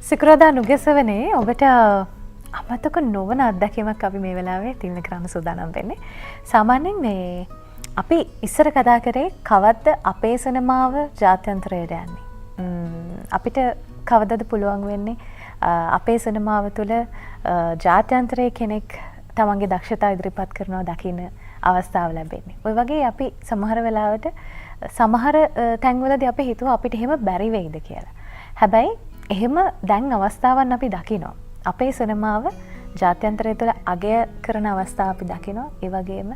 සිකුරාදා නුගසවනේ ඔබට අමතක නොවන අත්දැකීමක් අපි මේ වෙලාවේ තින්න කරන්න සූදානම් වෙන්නේ. සාමාන්‍යයෙන් මේ අපි ඉස්සර කතා කරේ කවද්ද අපේ සිනමාව ජාත්‍යන්තරයට යන්නේ. අපිට කවදද පුළුවන් වෙන්නේ අපේ සිනමාව තුළ ජාත්‍යන්තරයේ කෙනෙක් තමන්ගේ දක්ෂතා ඉදිරිපත් කරනවා දකින්න අවස්ථාව ලැබෙන්නේ. ඔය වගේ අපි සමහර වෙලාවට සමහර තැන්වලදී අපි හිතුවා අපිට එහෙම බැරි වෙයිද කියලා. හැබැයි එහෙම දැන් අවස්ථාවන් අපි දකිනවා. අපේ සිනමාව ජාත්‍යන්තරය තුළ අගය කරන අවස්ථාව අපි දකිනවා. ඒ වගේම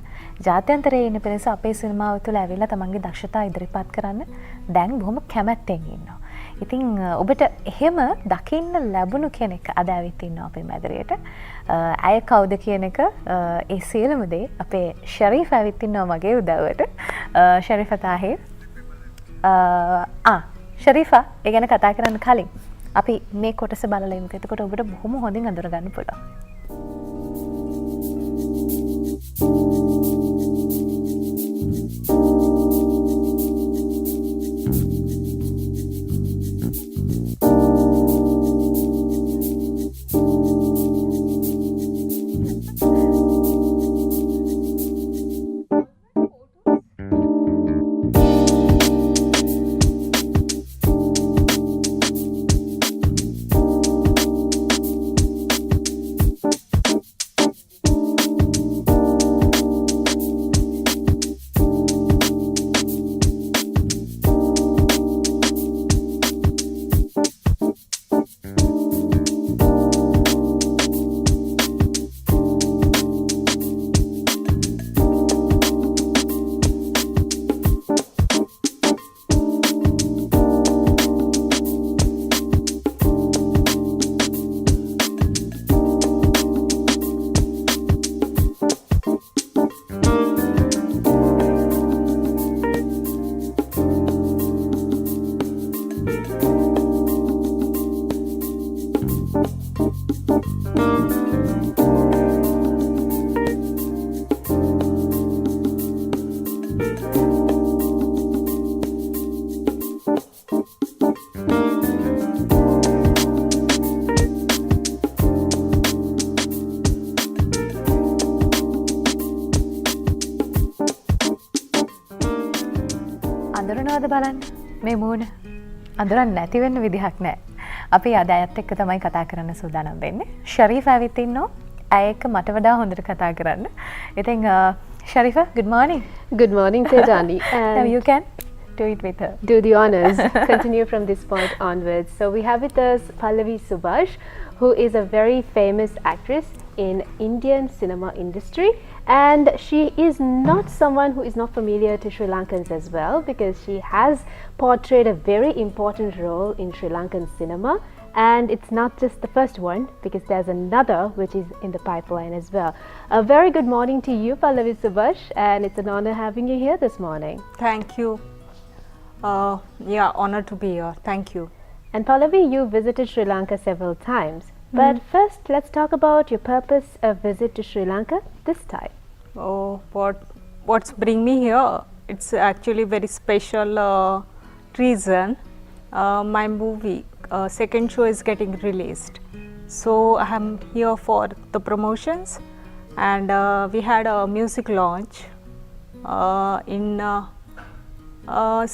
ජාත්‍යන්තරයේ ඉන්න පිරිස අපේ සිනමාව තුළ ඇවිල්ලා තමන්ගේ දක්ෂතා ඉදිරිපත් කරන්න දැන් බොහොම කැමැත්තෙන් ඉන්නවා. ඉතින් ඔබට එහෙම දකින්න ලැබුණු කෙනෙක් අද ඇවිත් ඉන්නවා අපේ මැදිරියට. ඇය කවුද කියන එක ඒ සියලුම දේ අපේ ශරීෆ් ඇවිත් ඉන්නවා මගේ උදව්වට. ශරීෆා තාහිර්. ශරීෆා ඒ ගැන කතා කරන්න කලින් අපි මේ කොටස බලලා ඉමු. එතකොට ඔබට බොහොම හොඳින් අඳුර ගන්න පුළුවන්. අඳුරනවද බලන්න මේ මූණ අඳුරන්නේ නැති වෙන්න විදිහක් නැහැ. අපි අද අයත් එක්ක තමයි කතා කරන්න සූදානම් වෙන්නේ. ශරීෆ් ඇවිත් ඉන්නවා. ඇය එක්ක මට වඩා හොඳට කතා කරන්න. ඉතින් ශරීෆා, good morning. Good morning, Tejani. Now you can do it with her. Do the honors. Continue from this point onwards. So we have with us Pallavi Subhash, who is a very famous actress in Indian cinema industry, and she is not someone who is not familiar to Sri Lankans as well, because she has portrayed a very important role in Sri Lankan cinema, and it's not just the first one, because there's another which is in the pipeline as well. A very good morning to you, Pallavi Subhash, and it's an honor having you here this morning. Thank you. Honor to be here. Thank you. And Pallavi, you visited Sri Lanka several times. But first, let's talk about your purpose of visit to Sri Lanka this time. Oh, what's bring me here? It's actually very special reason. My movie second show is getting released, so I'm here for the promotions, and we had a music launch in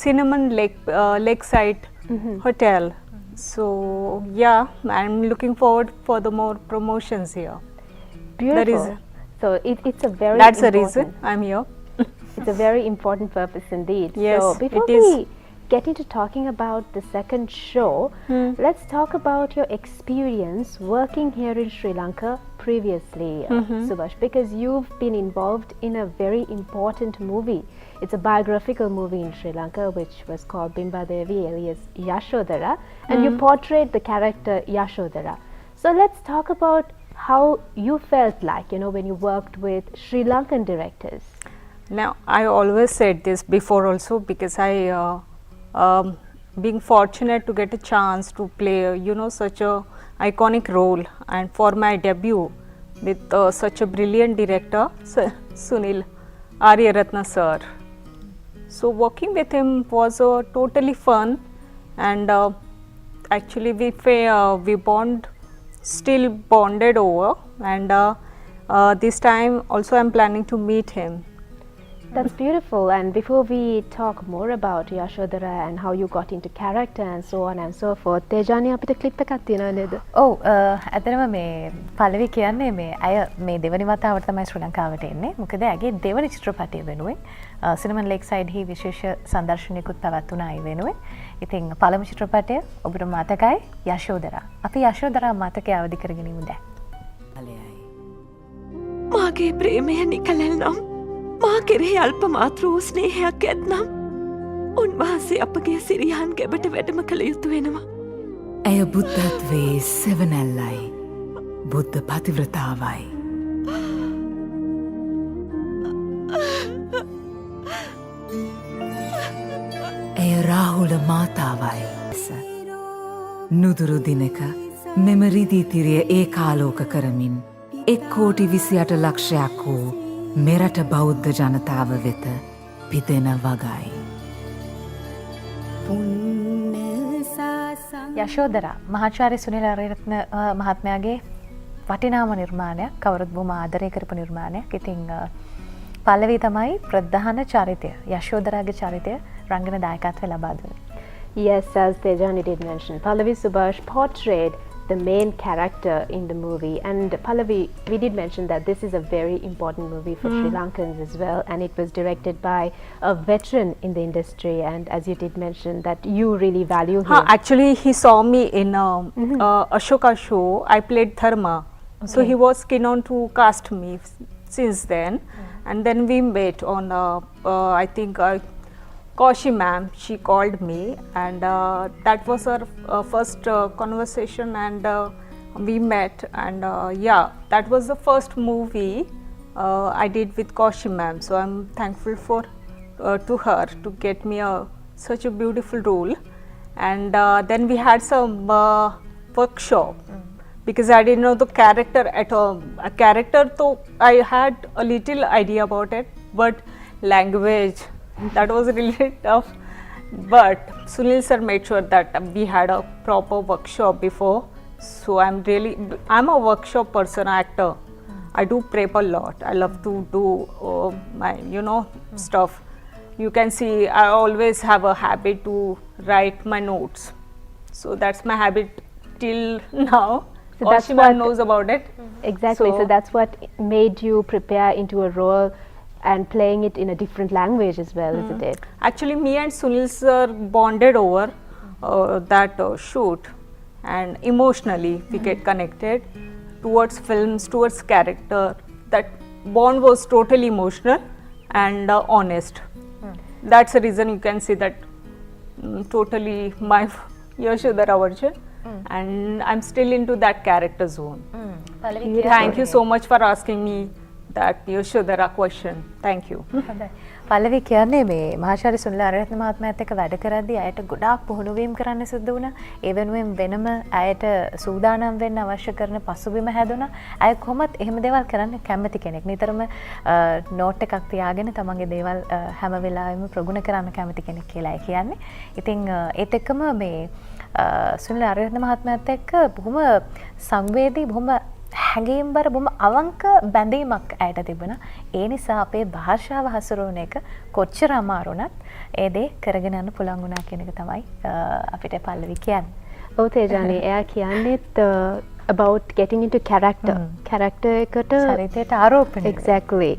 Cinnamon Lakeside Hotel. So yeah, I'm looking forward for the more promotions here. Beautiful. So it's a very That's the reason I'm here. It's a very important purpose indeed. Yes, so before it is. we get into talking about the second show, let's talk about your experience working here in Sri Lanka previously, Subhash, because you've been involved in a very important movie. It's a biographical movie in Sri Lanka which was called Bimba Devi alias Yashodhara, and you portrayed the character Yashodhara. So let's talk about how you felt like, when you worked with Sri Lankan directors. Now, I always said this before also, because I being fortunate to get a chance to play such a iconic role, and for my debut with such a brilliant director, Sunil Aryaratna sir. So working with him was totally fun, and actually we still bonded over, and this time also I'm planning to meet him. That's beautiful. And before we talk more about Yashodhara and how you got into character and so on and so forth, Tejani අපිට clip එකක් තියෙනව නේද? ඔව් ඇත්තටම මේ පළවි කියන්නේ මේ අය මේ දෙවනි වතාවට තමයි ශ්‍රී ලංකාවට එන්නේ. මොකද ඇගේ දෙවනි චිත්‍රපටය වෙනුවෙන් සිනමන් ලේක් සයිඩ් හි විශේෂ සංදර්ශනයකුත් පැවැත්වුණා ඒ වෙනුවෙන්. ඉතින් පළමු චිත්‍රපටය ඔබට මතකයි යශෝදරා. අපි යශෝදරා මතකය අවදි කරගෙන ඉමු දැන්. මාගේ ප්‍රේමය නිකලල් නම් මා කෙරෙහි අල්ප මාත්‍ර වූ ස්නේහයක් ඇත්නම් උන්වහන්සේ අපගේ සිරියන් ගැබට වැඩම කළ යුතු වෙනවා. ඇය බුද්ධත්වයේ සෙවනැල්ලයි බුද්ධ පතිව්‍රතාවයි. ඇය රාහුල මාතාවයි. නුදුරු දිනක මෙම රිදීතිරිය ඒකාලෝක කරමින් 1,28,00,000ක් වූ මෙරට බෞද්ධ ජනතාව වෙත පිදෙන වගයි. යශෝදරා මහාචාර්ය සුනිල් අරියරත්න මහත්මයාගේ වටිනාම නිර්මාණයක්, කවුරුත් බොහොම ආදරය කරපු නිර්මාණයක්. ඉතින් පල්ලවි තමයි ප්‍රධාන චරිතය, යශෝදරාගේ චරිතය රංගන දායකත්වය ලබා දුන්නේ. Yes, as Tejani did mention, Pallavi Subhash portrayed the main character in the movie. And Pallavi, we did mention that this is a very important movie for Sri Lankans as well, and it was directed by a veteran in the industry, and as you did mention that you really value him. Actually, he saw me in Ashoka show. I played Dharma, so he was keen on to cast me since then, and then we met on I think Kaushi ma'am, she called me, and that was our first conversation, and we met, and yeah, that was the first movie I did with Kaushi ma'am. So I'm thankful for to her to get me such a beautiful role, and then we had some workshop because I didn't know the character at all. A character, though I had a little idea about it, but language, that was really tough. But Sunil sir made sure that we had a proper workshop before. So I'm a workshop person, actor. I do prep a lot. I love to do my stuff. You can see I always have a habit to write my notes. So that's my habit till now. So that's Kaushi ma'am knows about it. Exactly. So that's what made you prepare into a role and playing it in a different language as well, isn't it? Actually, me and Sunil sir bonded over that shoot, and emotionally we get connected towards films, towards character. That bond was totally emotional and honest. That's the reason you can see that totally my Yashodhara version, and I'm still into that character zone. Thank you so much for asking me that Yashodhara question. Thank you. පල්ලවි කියන්නේ මේ මහාචාර්ය සුනිල් අරියරත්න මහත්මයාත් එක්ක වැඩ කරද්දී අයට ගොඩාක් පුහුණුවීම් කරන්න සිද්ධ වුණා. ඒ වෙනුවෙන් වෙනම අයට සූදානම් වෙන්න අවශ්‍ය කරන පසුබිම හැදුණා. අය කොහොමත් එහෙම දේවල් කරන්න කැමති කෙනෙක්. නිතරම නෝට් එකක් තියාගෙන තමන්ගේ දේවල් හැම වෙලාවෙම ප්‍රගුණ කරන්න කැමති කෙනෙක් කියලා අය කියන්නේ. ඉතින් ඒත් එක්කම මේ සුනිල් අරියරත්න මහත්මයාත් එක්ක බොහොම සංවේදී, බොහොම හැඟීම්බර, බොහොම අවංක බැඳීමක් ඇයට තිබුණා. ඒ නිසා අපේ භාෂාව හසුරුවන එක කොච්චර අමාරු වුණත් ඒ දේ කරගෙන යන්න පුළුවන් වුණා කියන එක තමයි අපිට පල්ලවි කියන්නේ. ඔව් තේජානි, එයා කියන්නේත් about getting into character. Character එකට චරිතයට ආරෝපණය. Exactly.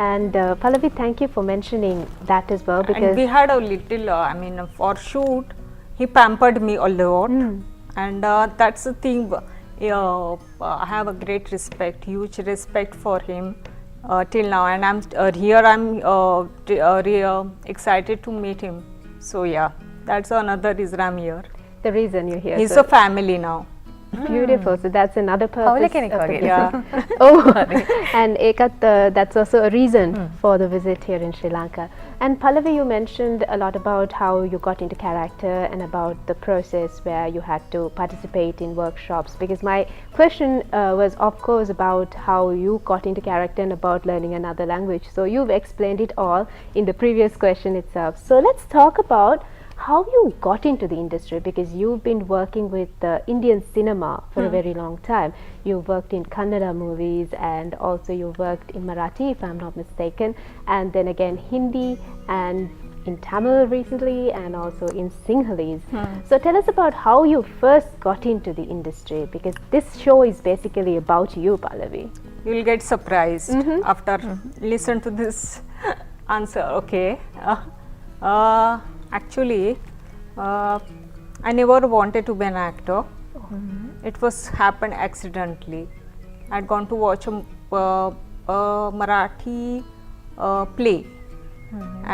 And Pallavi, thank you for mentioning that as well, because and we had a little for shoot he pampered me a lot, and that's the thing. I have a great respect, huge respect for him till now, and I'm excited to meet him. So yeah, that's another reason I'm here. The reason you're here. He's a family now. Beautiful. So that's another purpose. Yeah. Oh, and that's also a reason for the visit here in Sri Lanka. And Pallavi, you mentioned a lot about how you got into character and about the process where you had to participate in workshops. Because my question was, of course, about how you got into character and about learning another language. So you've explained it all in the previous question itself. So let's talk about how you got into the industry, because you've been working with Indian cinema for a very long time. You worked in Kannada movies, and also you worked in Marathi, if I'm not mistaken, and then again Hindi, and in Tamil recently, and also in Sinhalese. So tell us about how you first got into the industry, because this show is basically about you, Pallavi. You will get surprised after listen to this answer. Okay. Actually, I never wanted to be an actor. It was happened accidentally. I'd gone to watch a Marathi play,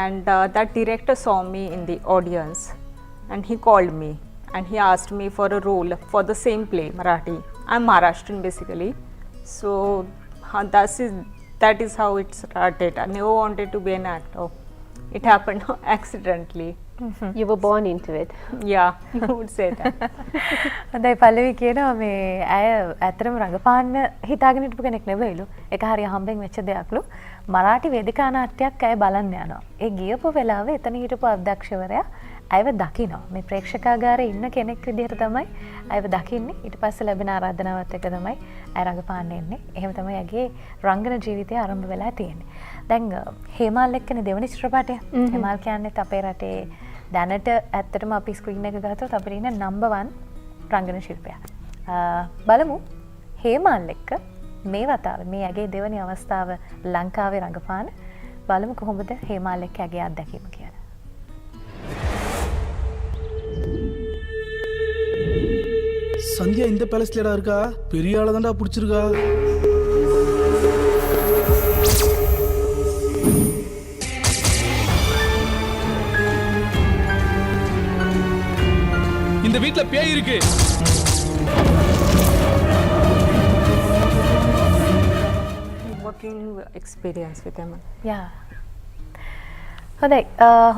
and that director saw me in the audience, and he called me and he asked me for a role for the same play, Marathi. I'm Maharashtrian basically, so that is how it started. I never wanted to be an actor. It happened accidentally. You were born into it. Yeah, you would say that. හොඳයි පල්ලවි කියනවා මේ ඇය ඇත්තටම රඟපාන්න හිතාගෙන හිටපු කෙනෙක් නෙවෙයිලු. ඒක හරිය හම්බෙන් වෙච්ච දෙයක්ලු. මරාටි වේදිකා නාට්‍යයක් ඇය බලන්න යනවා. ඒ ගියපු වෙලාවේ එතන හිටපු අධ්‍යක්ෂවරයා ඇයව දකිනවා. මේ ප්‍රේක්ෂකාගාරේ ඉන්න කෙනෙක් විදිහට තමයි ඇයව දකින්නේ. ඊට පස්සේ ලැබෙන ආරාධනාවත් එක්ක තමයි ඇය රඟපාන්න එන්නේ. එහෙම තමයි ඇගේ රංගන ජීවිතය ආරම්භ වෙලා තියෙන්නේ. දැන් හේමාල් එක්කනේ දෙවනි චිත්‍රපටය. හේමාල් කියන්නේත් අපේ රටේ දැනට ඇත්තටම අපි ස්ක්‍රීන් එක ගත්තොත් අපිට ඉන්න නම්බර් 1 රංගන ශිල්පියා. බලමු හේමාල් එක්ක මේ වතාවේ මේ ඇගේ දෙවනි අවස්ථාව ලංකාවේ රඟපාන බලමු කොහොමද හේමාල් එක්ක ඇගේ අත්දැකීම කියලා. சந்தியா இந்த பேலஸ்லடா இருக்கா? பெரிய ஆள தான்டா பிடிச்சிருக்கா. இந்த வீட்ல பேய் இருக்கு. Working experience with them. Yeah. හොඳයි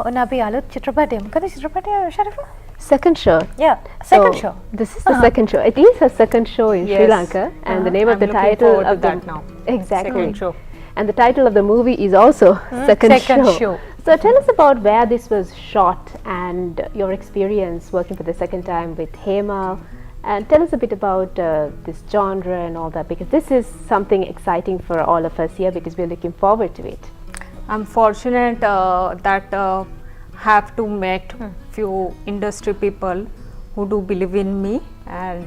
ඔන්න අපි අලුත් චිත්‍රපටය මොකද චිත්‍රපටය ශරීෆා? Second show. Yeah, second show. This is the second show. It is a second show in Sri Yes. Lanka, and the name of I'm the looking title forward of to the that now. exactly Second show. and the title of the movie is also second show. So tell us about where this was shot and your experience working for the second time with Hemal, and tell us a bit about this genre and all that, because this is something exciting for all of us here, because we're looking forward to it. I'm fortunate that have to meet few industry people who do believe in me, and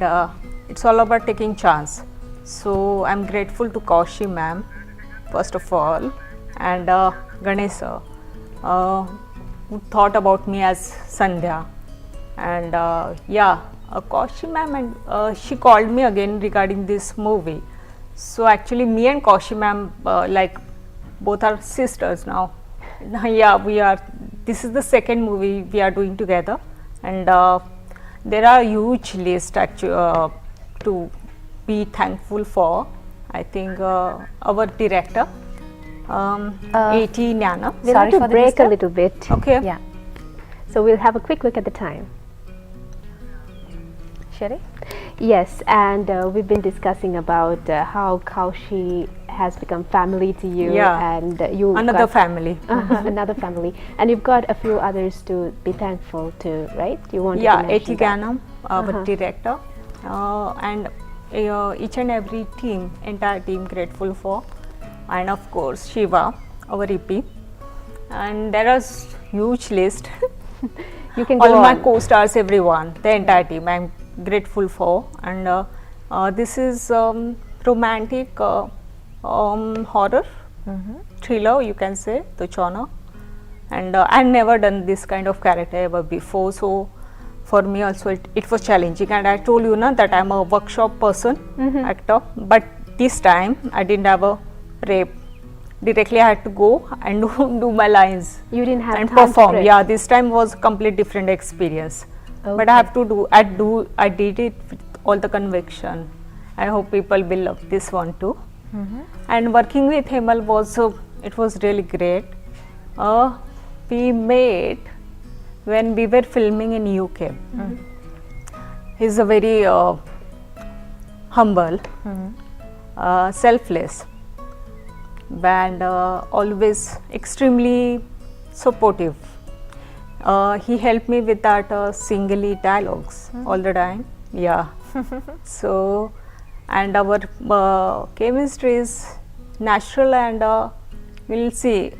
it's all about taking chance. So I'm grateful to Kaushi ma'am first of all, and Ganesh sir, who thought about me as Sandhya, and Kaushi ma'am, and she called me again regarding this movie. So actually me and Kaushi ma'am like both are sisters now. Yeah, we are. This is the second movie we are doing together, and there are huge list actually to be thankful for. I think our director, A.T. Nana. We'll Sorry have for to the break a disturb. little bit. Okay. Yeah. So we'll have a quick look at the time. Sherry? Yes, and we've been discussing about how Kaushi has become family to you, Yeah. and you Another got family. another family, and you've got a few others to be thankful to, right? You want Yeah, to mention A.T. that? Ganam, our director, and each and every team, entire team grateful for, and of course Shiva, our EP, and there is huge list. You can All go my on. co-stars, everyone, the entire team, I'm grateful for, and this is romantic horror thriller, you can say, the genre, and I've never done this kind of character ever before, so for me also it was challenging, and I told you na that I'm a workshop person, actor, but this time I didn't have a prep. Directly I had to go and do my lines You didn't have and time to perform. prep. Yeah, this time was complete different experience. But I have to I did it with all the conviction. I hope people will love this one too. And working with Hemal was it was really great. We met when we were filming in UK. He's a very humble, selfless, and always extremely supportive. He helped me with that singly dialogues all the time. Yeah. So, and our chemistry is natural, and we'll see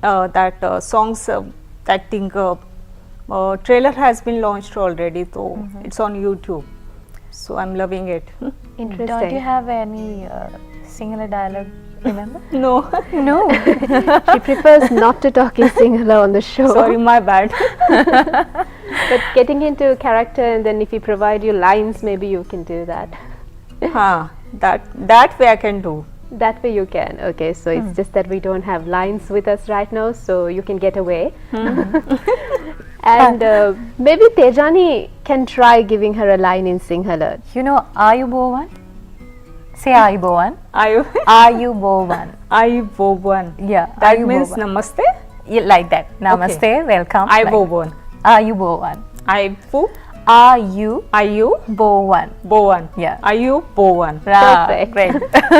that songs that thing trailer has been launched already, so it's on YouTube. So I'm loving it. Interesting. Don't you have any singular dialogue? Remember? No, No. She prefers not to talk in Sinhala on the show. sorry, my bad. But getting into character, and then if we provide you lines, maybe you can do that. That way I can do. That way you can. Okay, so it's just that we don't have lines with us right now, so you can get away. And maybe Tejani can try giving her a line in Sinhala. You know Ayubowan? Say Ayubowan. Ayu, Ayubowan. Ayubowan. Yeah. That means Ayubowan. namaste. Yeah, like that. Namaste, welcome. Ayubowan. Ayubowan. Ayubowan. Ayubowan. Yeah. Ayubowan. Perfect. Great.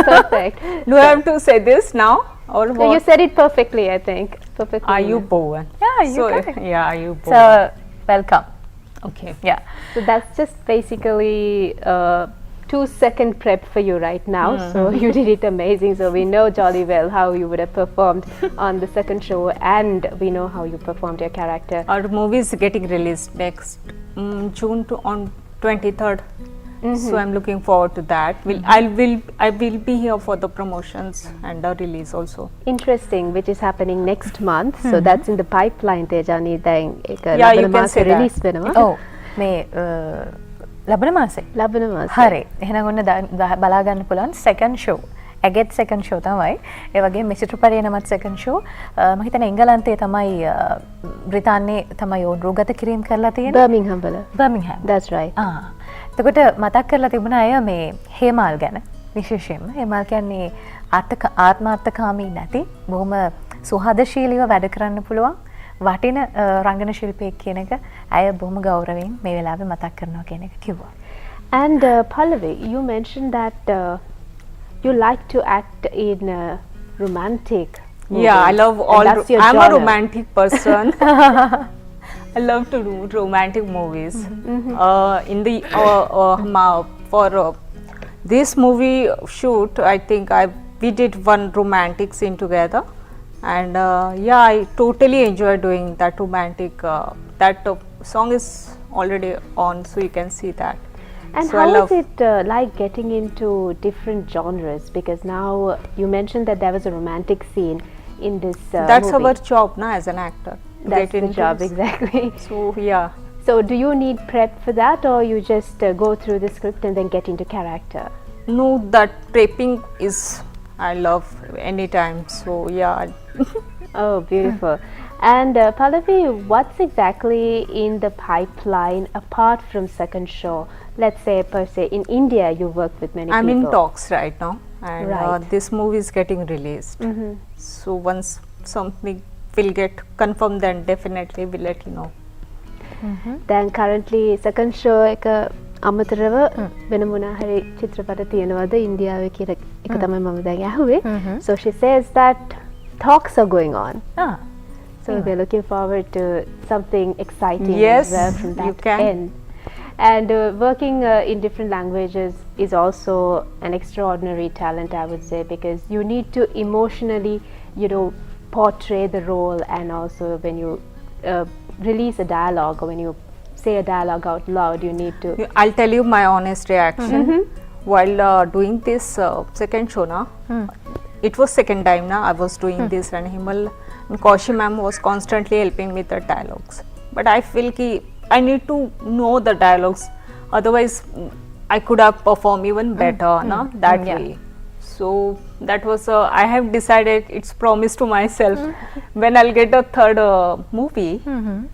Perfect. Do I have to say this now or So you what? said it perfectly, I think. Perfectly. Ayubowan. Yeah, you So got it. yeah, Ayubowan. So, welcome. Okay. Yeah. So that's just basically 2-second prep for you right now. So you did it amazing. So we know jolly well how you would have performed on the second show, and we know how you performed your character. Our movie is getting released next June on 23rd. So I'm looking forward to that. I will be here for the promotions and the release also. Interesting, which is happening next month. So that's in the pipeline. Tejani දැන් ඒක Yeah, you ලබන can මාසේ say that. release වෙනවා. Oh, මේ ලබන මාසේ. ලබන මාසේ. හරි. එහෙනම් ඔන්න බලා ගන්න පුළුවන් second show. ඇගෙත් second show තමයි. ඒ වගේම මිසිතුපරේ නමත් second show. මම හිතන්නේ එංගලන්තයේ තමයි බ්‍රිතාන්‍යයේ තමයි ඔවුන් රූගත කිරීම කරලා තියෙන්නේ. Birmingham වල. Birmingham. That's right. එතකොට මතක් කරලා තිබුණා අය මේ හේමාල් ගැන විශේෂයෙන්ම. හේමාල් කියන්නේ ආත්මාර්ථකාමී නැති බොහොම සුහදශීලීව වැඩ කරන්න පුළුවන් වටින රංගන ශිල්පියෙක් කියන එක අය බොහොම ගෞරවයෙන් මේ වෙලාවේ මතක් කරනවා කියන එක කිව්වා. And Pallavi, you mentioned that you like to act in romantic movies. Yeah, I love and all. that's your I'm a genre. romantic person. I love to do romantic movies. In the for this movie shoot, I think we did one romantic scene together, and yeah, I totally enjoy doing that romantic. That song is already on, so you can see that. And So I how love- is it like getting into different genres? Because now you mentioned that there was a romantic scene in this That's movie. our job, na, as an actor. That's Get the into job, this. exactly. So yeah. So do you need prep for that, or you just go through the script and then get into character? No, that prepping is I love anytime. So yeah. Oh, beautiful. And Pallavi, what's exactly in the pipeline apart from second show? Let's say per se in India you work with many I'm people. in talks right now, and Right. this movie is getting released. So once something will get confirmed, then definitely we'll let you know. Then currently second show එක අමතරව වෙන මොනා හරි චිත්‍රපට තියෙනවද ඉන්දියාවේ කියලා එක තමයි මම දැන් ඇහුවේ. So she says that talks are going on. So we're looking forward to something exciting Yes, as well from you that can. end. And working in different languages is also an extraordinary talent, I would say, because you need to emotionally, portray the role, and also when you release a dialogue or when you say a dialogue out loud, you need to. I'll tell you my honest reaction while doing this second show. It was second time I was doing this, and Himal and Kaushi ma'am was constantly helping me with the dialogues. But I feel ki I need to know the dialogues, otherwise I could have performed even better that Yeah. way. So that was I have decided, it's promised to myself, when I'll get a third movie,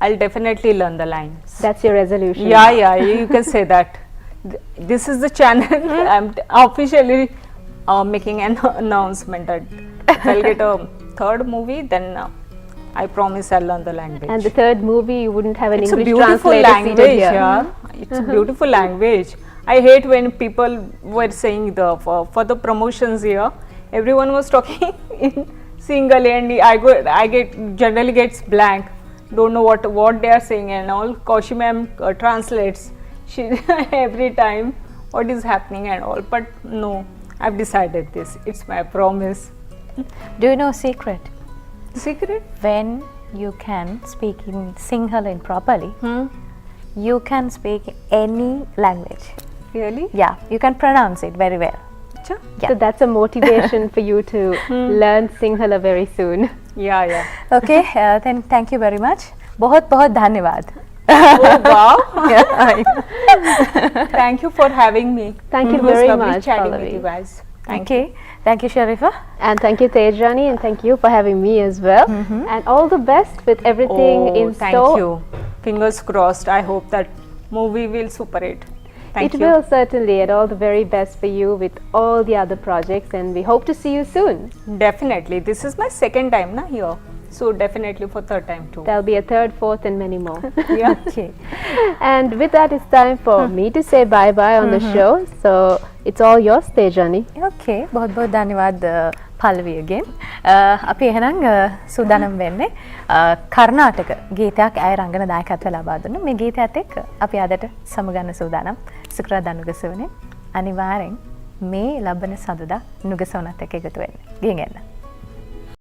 I'll definitely learn the lines. That's your resolution. Yeah, you can say that. This is the channel. I'm officially making an announcement that if I'll get a third movie, then I promise I'll learn the language. And the third movie, you wouldn't have an It's a English beautiful translator seated language. here. Yeah, it's a beautiful language. I hate when people were saying for the promotions here, everyone was talking in Singali, and I get generally gets blank. don't know what they are saying and all. Kaushi ma'am translates. She every time what is happening and all. But no, I've decided this. It's my promise. Do you know a secret? Secret? When you can speak in Sinhala properly, you can speak any language. Really? Yeah, you can pronounce it very well. Acha? Yeah. So that's a motivation for you to learn Sinhala very soon. Yeah, yeah. Okay, then thank you very much. बहुत बहुत धन्यवाद. Oh wow! Yeah. Thank you for having me. Thank you It was very lovely much, chatting with Pallavi. you guys. Okay, thank you, Sharifa. And thank you, Tejrani, and thank you for having me as well. And all the best with everything in thank store. you. Fingers crossed. I hope that movie will super it. Thank It you. will certainly, and all the very best for you with all the other projects, and we hope to see you soon. Definitely. This is my second time na here. So definitely for third time too. There'll be a third, fourth, and many more. Yeah. Okay. And with that, it's time for me to say bye-bye on the show. So it's all yours, Tejrani. Okay, बहुत बहुत धन्यवाद Pallavi again. අපි එහෙනම් සූදානම් වෙන්නේ කර්ණාටක ගීතයක් අය රංගන දායකත්වය ලබා දුන්න මේ ගීතයත් එක්ක අපි අදට සමගන්න සූදානම් සුක්‍රාදා නුගසවනේ අනිවාර්යෙන් මේ ලබන සඳුදා නුගසවනත් එක්ක එකතු වෙන්න. ගිහින් එන්න.